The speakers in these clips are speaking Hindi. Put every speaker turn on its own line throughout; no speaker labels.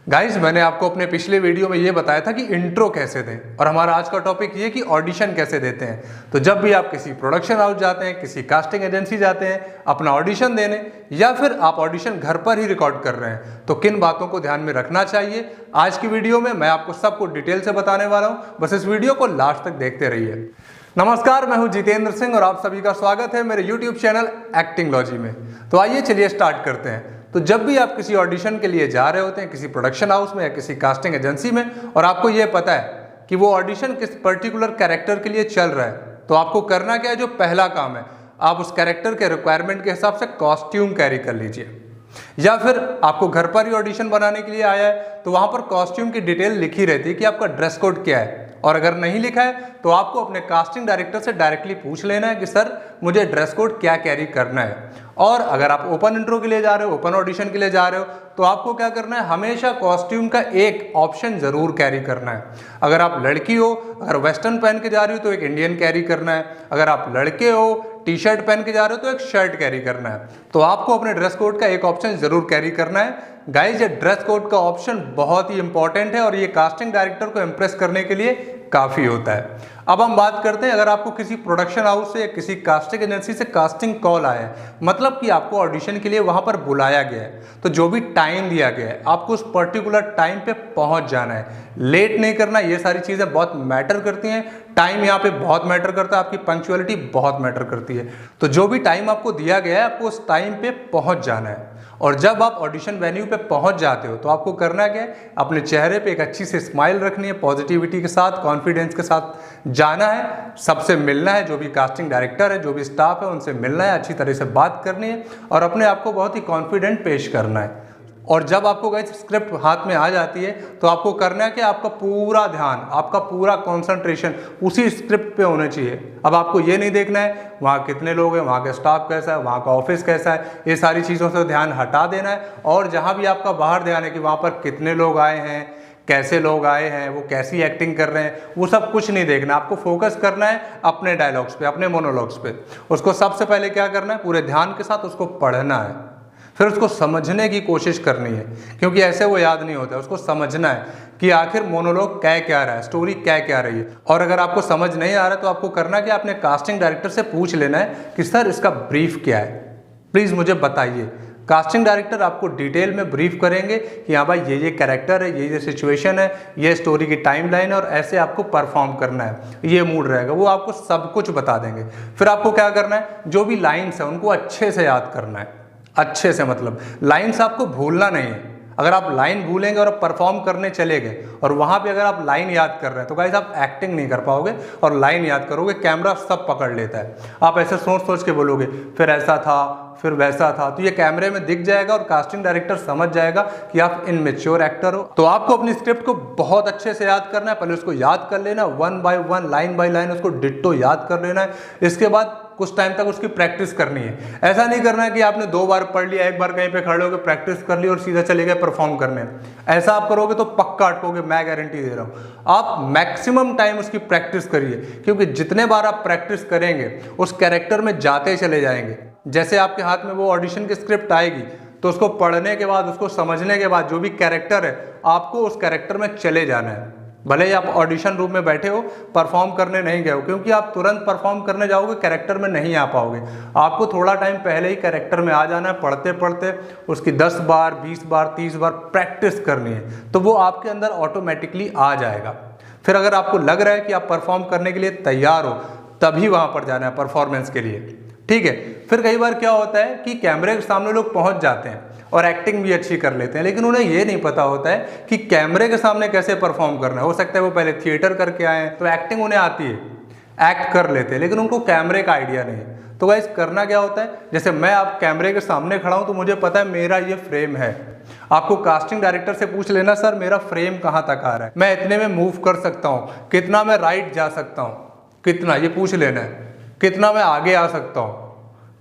गाइज मैंने आपको अपने पिछले वीडियो में ये बताया था कि इंट्रो कैसे दें और हमारा आज का टॉपिक ये कि ऑडिशन कैसे देते हैं। तो जब भी आप किसी प्रोडक्शन हाउस जाते हैं, किसी कास्टिंग एजेंसी जाते हैं अपना ऑडिशन देने, या फिर आप ऑडिशन घर पर ही रिकॉर्ड कर रहे हैं, तो किन बातों को ध्यान में रखना चाहिए आज की वीडियो में मैं आपको सबको डिटेल से बताने वाला हूँ। बस इस वीडियो को लास्ट तक देखते रहिए। नमस्कार, मैं हूं जितेंद्र सिंह और आप सभी का स्वागत है मेरे यूट्यूब चैनल एक्टिंगलॉजी में। तो आइए चलिए स्टार्ट करते हैं। तो जब भी आप किसी ऑडिशन के लिए जा रहे होते हैं किसी प्रोडक्शन हाउस में या किसी कास्टिंग एजेंसी में, और आपको ये पता है कि वो ऑडिशन किस पर्टिकुलर कैरेक्टर के लिए चल रहा है, तो आपको करना क्या है? जो पहला काम है, आप उस कैरेक्टर के रिक्वायरमेंट के हिसाब से कॉस्ट्यूम कैरी कर लीजिए। या फिर आपको घर पर ही ऑडिशन बनाने के लिए आया है तो वहां पर कॉस्ट्यूम की डिटेल लिखी रहती है कि आपका ड्रेस कोड क्या है, और अगर नहीं लिखा है तो आपको अपने कास्टिंग डायरेक्टर से डायरेक्टली पूछ लेना है कि सर मुझे ड्रेस कोड क्या कैरी करना है। और अगर आप ओपन इंट्रो के लिए जा रहे हो, ओपन ऑडिशन के लिए जा रहे हो, तो आपको क्या करना है? हमेशा कॉस्ट्यूम का एक ऑप्शन जरूर कैरी करना है। अगर आप लड़की हो, अगर वेस्टर्न पहन के जा रही हो तो एक इंडियन कैरी करना है। अगर आप लड़के हो, टी शर्ट पहन के जा रहे हो तो एक शर्ट कैरी करना है। तो आपको अपने ड्रेस कोड का एक ऑप्शन जरूर कैरी करना है। गाइज, ये ड्रेस कोड का ऑप्शन बहुत ही इंपॉर्टेंट है और ये कास्टिंग डायरेक्टर को इंप्रेस करने के लिए काफी होता है। अब हम बात करते हैं, अगर आपको किसी प्रोडक्शन हाउस से या किसी कास्टिंग एजेंसी से कास्टिंग कॉल आया है, मतलब कि आपको ऑडिशन के लिए वहां पर बुलाया गया है, तो जो भी टाइम दिया गया है आपको उस पर्टिकुलर टाइम पे पहुंच जाना है, लेट नहीं करना। ये सारी चीजें बहुत मैटर करती हैं। टाइम यहाँ पे बहुत मैटर करता है, आपकी पंक्चुअलिटी बहुत मैटर करती है। तो जो भी टाइम आपको दिया गया है आपको उस टाइम पे पहुंच जाना है। और जब आप ऑडिशन वेन्यू पे पहुंच जाते हो तो आपको करना क्या है? अपने चेहरे पे एक अच्छी सी स्माइल रखनी है, पॉजिटिविटी के साथ, कॉन्फिडेंस के साथ जाना है, सबसे मिलना है, जो भी कास्टिंग डायरेक्टर है, जो भी स्टाफ है उनसे मिलना है, अच्छी तरह से बात करनी है और अपने आप को बहुत ही कॉन्फिडेंट पेश करना है। और जब आपको गाइस स्क्रिप्ट हाथ में आ जाती है तो आपको करना है कि आपका पूरा ध्यान, आपका पूरा कंसंट्रेशन उसी स्क्रिप्ट पे होना चाहिए। अब आपको ये नहीं देखना है वहाँ कितने लोग हैं, वहाँ का स्टाफ कैसा है, वहाँ का ऑफिस कैसा है, ये सारी चीज़ों से ध्यान हटा देना है। और जहाँ भी आपका बाहर ध्यान है कि वहाँ पर कितने लोग आए हैं, कैसे लोग आए हैं, वो कैसी एक्टिंग कर रहे हैं, वो सब कुछ नहीं देखना। आपको फोकस करना है अपने डायलॉग्स पे, अपने मोनोलॉग्स पे। उसको सबसे पहले क्या करना है? पूरे ध्यान के साथ उसको पढ़ना है, फिर उसको समझने की कोशिश करनी है, क्योंकि ऐसे वो याद नहीं होता है। उसको समझना है कि आखिर मोनोलॉग कह क्या रहा है, स्टोरी कह क्या रही है। और अगर आपको समझ नहीं आ रहा तो आपको करना क्या? अपने कास्टिंग डायरेक्टर से पूछ लेना है कि सर इसका ब्रीफ क्या है, प्लीज़ मुझे बताइए। कास्टिंग डायरेक्टर आपको डिटेल में ब्रीफ करेंगे कि हाँ भाई ये कैरेक्टर है, ये सिचुएशन है, ये स्टोरी की टाइमलाइन है और ऐसे आपको परफॉर्म करना है, ये मूड रहेगा। वो आपको सब कुछ बता देंगे। फिर आपको क्या करना है? जो भी लाइन्स है उनको अच्छे से याद करना है, अच्छे से, मतलब लाइन्स आपको भूलना नहीं है। अगर आप लाइन भूलेंगे और आप परफॉर्म करने चले गए और वहाँ पे अगर आप लाइन याद कर रहे हैं तो गाइस आप एक्टिंग नहीं कर पाओगे। और लाइन याद करोगे, कैमरा सब पकड़ लेता है। आप ऐसे सोच सोच के बोलोगे, फिर ऐसा था, फिर वैसा था, तो ये कैमरे में दिख जाएगा और कास्टिंग डायरेक्टर समझ जाएगा कि आप इनमेच्योर एक्टर हो। तो आपको अपनी स्क्रिप्ट को बहुत अच्छे से याद करना है। पहले उसको याद कर लेना, 1 बाय 1, लाइन बाय लाइन उसको डिट्टो याद कर लेना है। इसके बाद कुछ टाइम तक उसकी प्रैक्टिस करनी है। ऐसा नहीं करना है कि आपने 2 बार पढ़ लिया, 1 बार कहीं पे खड़े होकर प्रैक्टिस कर ली और सीधा चले गए परफॉर्म करने। ऐसा आप करोगे तो पक्का अटकोगे, मैं गारंटी दे रहा हूँ। आप मैक्सिमम टाइम उसकी प्रैक्टिस करिए, क्योंकि जितने बार आप प्रैक्टिस करेंगे उस कैरेक्टर में जाते चले जाएंगे। जैसे आपके हाथ में वो ऑडिशन की स्क्रिप्ट आएगी तो उसको पढ़ने के बाद, उसको समझने के बाद, जो भी कैरेक्टर है आपको उस कैरेक्टर में चले जाना है। भले ही आप ऑडिशन रूम में बैठे हो, परफॉर्म करने नहीं गए हो, क्योंकि आप तुरंत परफॉर्म करने जाओगे कैरेक्टर में नहीं आ पाओगे। आपको थोड़ा टाइम पहले ही कैरेक्टर में आ जाना है। पढ़ते पढ़ते उसकी 10 बार, 20 बार, 30 बार प्रैक्टिस करनी है, तो वो आपके अंदर ऑटोमेटिकली आ जाएगा। फिर अगर आपको लग रहा है कि आप परफॉर्म करने के लिए तैयार हो, तभी वहाँ पर जाना है परफॉर्मेंस के लिए, ठीक है। फिर कई बार क्या होता है कि कैमरे के सामने लोग पहुँच जाते हैं और एक्टिंग भी अच्छी कर लेते हैं, लेकिन उन्हें ये नहीं पता होता है कि कैमरे के सामने कैसे परफॉर्म करना है। हो सकता है वो पहले थिएटर करके आए हैं तो एक्टिंग उन्हें आती है, एक्ट कर लेते हैं, लेकिन उनको कैमरे का आइडिया नहीं है। तो गाइस करना क्या होता है? जैसे मैं आप कैमरे के सामने खड़ा हूं तो मुझे पता है मेरा ये फ्रेम है। आपको कास्टिंग डायरेक्टर से पूछ लेना, सर मेरा फ्रेम कहाँ तक आ रहा है, मैं इतने में मूव कर सकता हूँ, कितना मैं राइट जा सकता हूँ, कितना, ये पूछ लेना है। कितना मैं आगे आ सकता हूँ,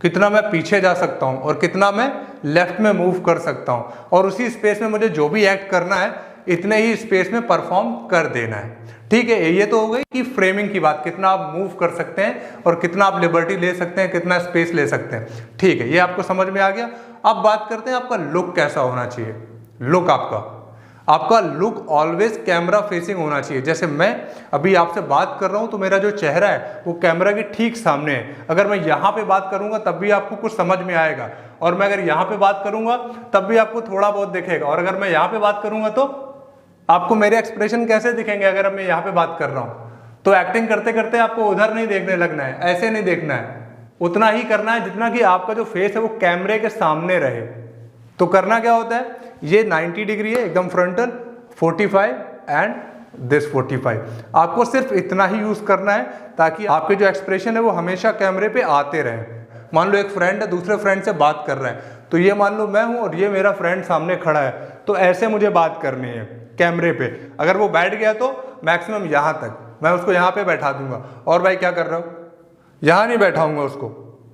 कितना मैं पीछे जा सकता हूँ और कितना मैं लेफ्ट में मूव कर सकता हूँ, और उसी स्पेस में मुझे जो भी एक्ट करना है इतने ही स्पेस में परफॉर्म कर देना है, ठीक है। ये तो हो गई कि फ्रेमिंग की बात, कितना आप मूव कर सकते हैं और कितना आप लिबर्टी ले सकते हैं, कितना स्पेस ले सकते हैं, ठीक है। ये आपको समझ में आ गया। अब बात करते हैं आपका लुक कैसा होना चाहिए। लुक आपका, आपका लुक ऑलवेज कैमरा फेसिंग होना चाहिए। जैसे मैं अभी आपसे बात कर रहा हूं तो मेरा जो चेहरा है वो कैमरा के ठीक सामने है। अगर मैं यहाँ पे बात करूंगा तब भी आपको कुछ समझ में आएगा, और मैं अगर यहाँ पे बात करूंगा तब भी आपको थोड़ा बहुत दिखेगा, और अगर मैं यहाँ पे बात करूंगा तो आपको मेरे एक्सप्रेशन कैसे दिखेंगे अगर मैं यहाँ पे बात कर रहा हूँ। तो एक्टिंग करते करते आपको उधर नहीं देखने लगना है, ऐसे नहीं देखना है, उतना ही करना है जितना कि आपका जो फेस है वो कैमरे के सामने रहे। तो करना क्या होता है, ये 90 डिग्री है एकदम फ्रंटल, 45 एंड दिस 45। आपको सिर्फ इतना ही यूज करना है ताकि आपके जो एक्सप्रेशन है वो हमेशा कैमरे पे आते रहे। मान लो एक फ्रेंड है दूसरे फ्रेंड से बात कर रहा है, तो ये मान लो मैं हूं और ये मेरा फ्रेंड सामने खड़ा है, तो ऐसे मुझे बात करनी है कैमरे पे। अगर वो बैठ गया तो मैक्सिमम यहाँ तक, मैं उसको यहाँ पे बैठा दूंगा, और भाई क्या कर रहा हो, यहाँ नहीं बैठाऊंगा उसको,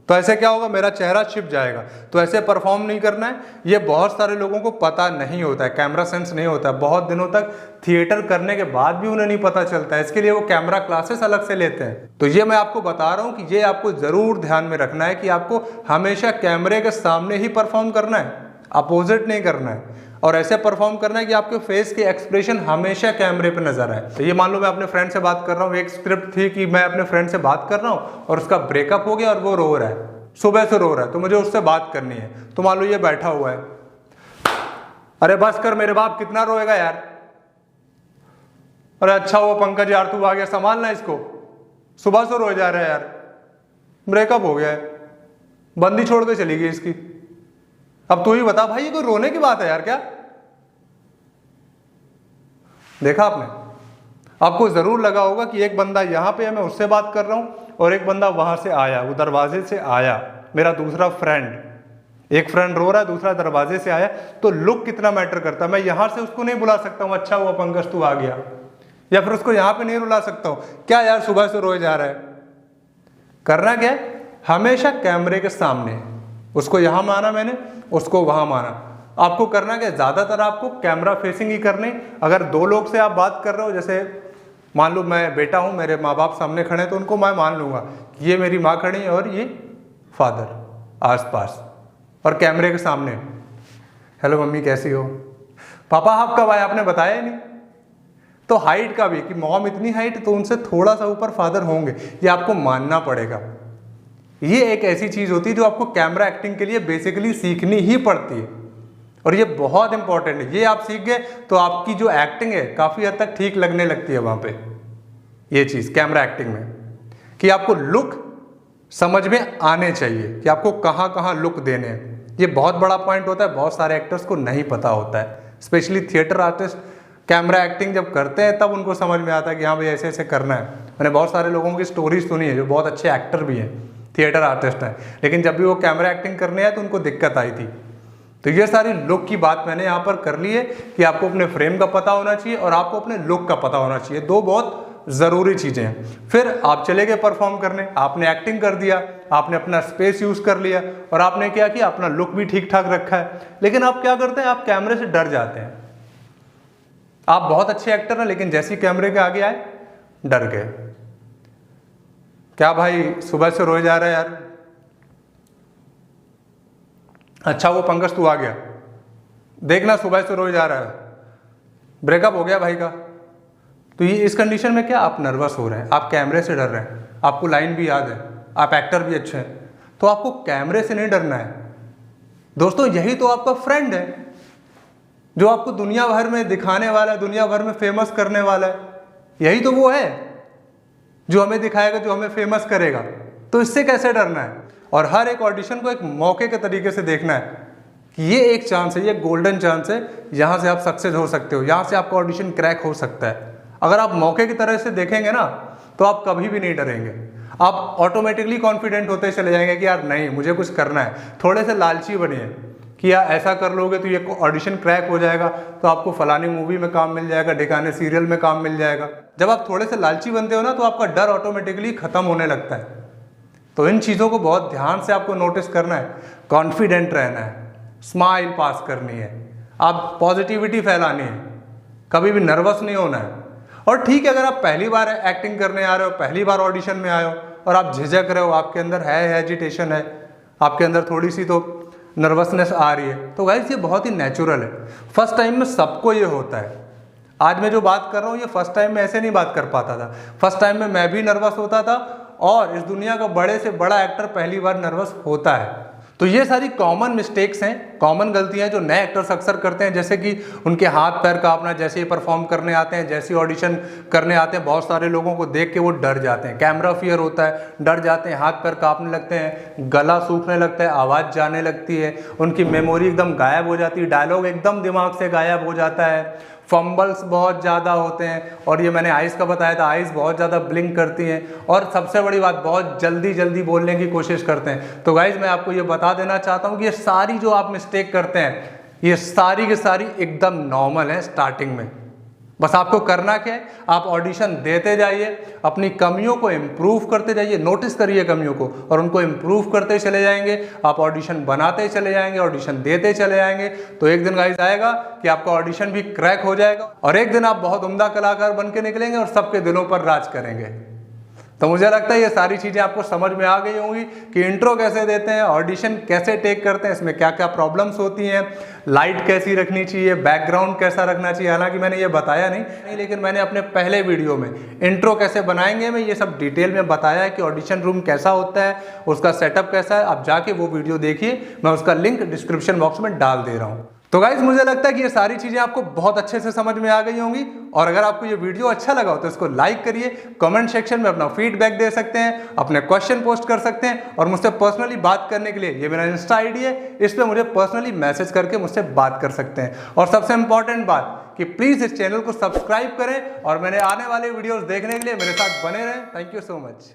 तो ऐसे क्या होगा, मेरा चेहरा छिप जाएगा। तो ऐसे परफॉर्म नहीं करना है। ये बहुत सारे लोगों को पता नहीं होता है, कैमरा सेंस नहीं होता है, बहुत दिनों तक थिएटर करने के बाद भी उन्हें नहीं पता चलता है, इसके लिए वो कैमरा क्लासेस अलग से लेते हैं। तो ये मैं आपको बता रहा हूँ कि ये आपको जरूर ध्यान में रखना है कि आपको हमेशा कैमरे के सामने ही परफॉर्म करना है, अपोजिट नहीं करना है, और ऐसे परफॉर्म करना है कि आपके फेस के एक्सप्रेशन हमेशा कैमरे पे नजर आए। तो ये मान लो मैं अपने फ्रेंड से बात कर रहा हूँ, एक स्क्रिप्ट थी कि मैं अपने फ्रेंड से बात कर रहा हूँ और उसका ब्रेकअप हो गया और वो रो रहा है, सुबह से रो रहा है, तो मुझे उससे बात करनी है। तो मान लो ये बैठा हुआ है, अरे बस कर मेरे बाप, कितना रोएगा यार, अरे अच्छा हुआ पंकज यार तू आ गया, संभालना इसको, सुबह से रोए जा रहा है यार, ब्रेकअप हो गया है, बंदी छोड़ के चली गई इसकी, अब तू ही बता भाई ये कोई रोने की बात है यार क्या। देखा आपने, आपको जरूर लगा होगा कि एक बंदा यहाँ पे है, मैं उससे बात कर रहा हूं, और एक बंदा वहां से आया, वो दरवाजे से आया, मेरा दूसरा फ्रेंड, एक फ्रेंड रो रहा है, दूसरा दरवाजे से आया। तो लुक कितना मैटर करता है। मैं यहां से उसको नहीं बुला सकता हूं अच्छा हुआ पंकज तू आ गया, या फिर उसको यहां पे नहीं रुला सकता हूं, क्या यार सुबह से रोए जा रहा है। करना क्या है, हमेशा कैमरे के सामने, उसको यहां माना मैंने, उसको वहां माना। आपको करना क्या, ज्यादातर आपको कैमरा फेसिंग ही करनी। अगर दो लोग से आप बात कर रहे हो, जैसे मान लो मैं बेटा हूं, मेरे माँ बाप सामने खड़े हैं, तो उनको मैं मान लूंगा कि ये मेरी माँ खड़ी है और ये फादर आसपास, और कैमरे के सामने, हेलो मम्मी कैसी हो, पापा आप कब आए आपने बताया ही नहीं। तो हाइट का भी कि मॉम इतनी हाइट, तो उनसे थोड़ा सा ऊपर फादर होंगे, ये आपको मानना पड़ेगा। ये एक ऐसी चीज होती है जो आपको कैमरा एक्टिंग के लिए बेसिकली सीखनी ही पड़ती है, और ये बहुत इंपॉर्टेंट है। ये आप सीख गए तो आपकी जो एक्टिंग है काफी हद तक ठीक लगने लगती है वहां पे। ये चीज कैमरा एक्टिंग में कि आपको लुक समझ में आने चाहिए कि आपको कहाँ कहाँ लुक देने हैं। ये बहुत बड़ा पॉइंट होता है, बहुत सारे एक्टर्स को नहीं पता होता है, specially theatre artist camera acting जब करते हैं तब उनको समझ में आता है कि हाँ भाई ऐसे ऐसे करना है। मैंने बहुत सारे लोगों की स्टोरीज सुनी है जो बहुत अच्छे एक्टर भी हैं, थिएटर आर्टिस्ट हैं, लेकिन जब भी वो कैमरा एक्टिंग करने आए तो उनको दिक्कत आई थी। तो ये सारी लुक की बात मैंने यहाँ पर कर ली है कि आपको अपने फ्रेम का पता होना चाहिए और आपको अपने लुक का पता होना चाहिए, दो बहुत ज़रूरी चीज़ें हैं। फिर आप चले गए परफॉर्म करने, आपने एक्टिंग कर दिया, आपने अपना स्पेस यूज़ कर लिया और आपने क्या किया, अपना लुक भी ठीक ठाक रखा है, लेकिन आप क्या करते हैं, आप कैमरे से डर जाते हैं। आप बहुत अच्छे एक्टर हैं लेकिन जैसे ही कैमरे के आगे आए डर गए। क्या भाई सुबह से रोए जा रहा है यार, अच्छा वो पंकज तू आ गया, देखना सुबह से रोए जा रहा है, ब्रेकअप हो गया भाई का। तो ये इस कंडीशन में क्या, आप नर्वस हो रहे हैं, आप कैमरे से डर रहे हैं, आपको लाइन भी याद है, आप एक्टर भी अच्छे हैं, तो आपको कैमरे से नहीं डरना है। दोस्तों यही तो आपका फ्रेंड है जो आपको दुनिया भर में दिखाने वाला है, दुनिया भर में फेमस करने वाला है। यही तो वो है जो हमें दिखाएगा, जो हमें फेमस करेगा। तो इससे कैसे डरना है। और हर एक ऑडिशन को एक मौके के तरीके से देखना है कि ये एक चांस है, ये गोल्डन चांस है, यहाँ से आप सक्सेस हो सकते हो, यहाँ से आपका ऑडिशन क्रैक हो सकता है। अगर आप मौके की तरह से देखेंगे ना तो आप कभी भी नहीं डरेंगे, आप ऑटोमेटिकली कॉन्फिडेंट होते चले जाएंगे कि यार नहीं मुझे कुछ करना है। थोड़े से लालची बनिए कि यार ऐसा कर लोगे तो ये ऑडिशन क्रैक हो जाएगा, तो आपको फलानी मूवी में काम मिल जाएगा, ढिकाने सीरियल में काम मिल जाएगा। जब आप थोड़े से लालची बनते हो ना तो आपका डर ऑटोमेटिकली खत्म होने लगता है। तो इन चीज़ों को बहुत ध्यान से आपको नोटिस करना है, कॉन्फिडेंट रहना है, स्माइल पास करनी है, आप पॉजिटिविटी फैलानी है, कभी भी नर्वस नहीं होना है। और ठीक है, अगर आप पहली बार एक्टिंग करने आ रहे हो, पहली बार ऑडिशन में आए हो और आप झिझक रहे हो, आपके अंदर है हेजिटेशन है, आपके अंदर थोड़ी सी तो नर्वसनेस आ रही है, तो गाइस ये बहुत ही नेचुरल है। फर्स्ट टाइम में सबको ये होता है। आज मैं जो बात कर रहा हूँ ये फर्स्ट टाइम में ऐसे नहीं बात कर पाता था। फर्स्ट टाइम में मैं भी नर्वस होता था और इस दुनिया का बड़े से बड़ा एक्टर पहली बार नर्वस होता है। तो ये सारी कॉमन मिस्टेक्स हैं, कॉमन गलतियां जो नए एक्टर्स अक्सर करते हैं, जैसे कि उनके हाथ पैर कांपना, जैसे ही परफॉर्म करने आते हैं, जैसे ऑडिशन करने आते हैं, बहुत सारे लोगों को देख के वो डर जाते हैं, कैमरा फियर होता है, डर जाते हैं, हाथ पैर कांपने लगते हैं, गला सूखने लगता है, आवाज़ जाने लगती है, उनकी मेमोरी एकदम गायब हो जाती है, डायलॉग एकदम दिमाग से गायब हो जाता है, फंबल्स बहुत ज़्यादा होते हैं, और ये मैंने आइज़ का बताया था, आइज़ बहुत ज़्यादा ब्लिंक करती हैं, और सबसे बड़ी बात बहुत जल्दी जल्दी बोलने की कोशिश करते हैं। तो गाइज़ मैं आपको ये बता देना चाहता हूँ कि ये सारी जो आप मिस्टेक करते हैं ये सारी की सारी एकदम नॉर्मल है स्टार्टिंग में। बस आपको करना क्या है, आप ऑडिशन देते जाइए, अपनी कमियों को इम्प्रूव करते जाइए, नोटिस करिए कमियों को और उनको इम्प्रूव करते चले जाएंगे। आप ऑडिशन बनाते चले जाएंगे, ऑडिशन देते चले जाएंगे, तो एक दिन गाइस आएगा कि आपका ऑडिशन भी क्रैक हो जाएगा और एक दिन आप बहुत उम्दा कलाकार बन के निकलेंगे और सबके दिलों पर राज करेंगे। तो मुझे लगता है ये सारी चीज़ें आपको समझ में आ गई होंगी कि इंट्रो कैसे देते हैं, ऑडिशन कैसे टेक करते हैं, इसमें क्या क्या प्रॉब्लम्स होती हैं, लाइट कैसी रखनी चाहिए, बैकग्राउंड कैसा रखना चाहिए। हालांकि मैंने ये बताया नहीं, लेकिन मैंने अपने पहले वीडियो में इंट्रो कैसे बनाएंगे मैं ये सब डिटेल में बताया है कि ऑडिशन रूम कैसा होता है, उसका सेटअप कैसा है। आप जाके वो वीडियो देखिए, मैं उसका लिंक डिस्क्रिप्शन बॉक्स में डाल दे रहा हूँ। तो गाइज मुझे लगता है कि ये सारी चीज़ें आपको बहुत अच्छे से समझ में आ गई होंगी, और अगर आपको ये वीडियो अच्छा लगा हो तो इसको लाइक करिए, कमेंट सेक्शन में अपना फीडबैक दे सकते हैं, अपने क्वेश्चन पोस्ट कर सकते हैं, और मुझसे पर्सनली बात करने के लिए ये मेरा इंस्टा आईडी है, इस पर मुझे पर्सनली मैसेज करके मुझसे बात कर सकते हैं। और सबसे इंपॉर्टेंट बात कि प्लीज़ इस चैनल को सब्सक्राइब करें और मेरे आने वाले वीडियोज़ देखने के लिए मेरे साथ बने रहें। Thank you so much.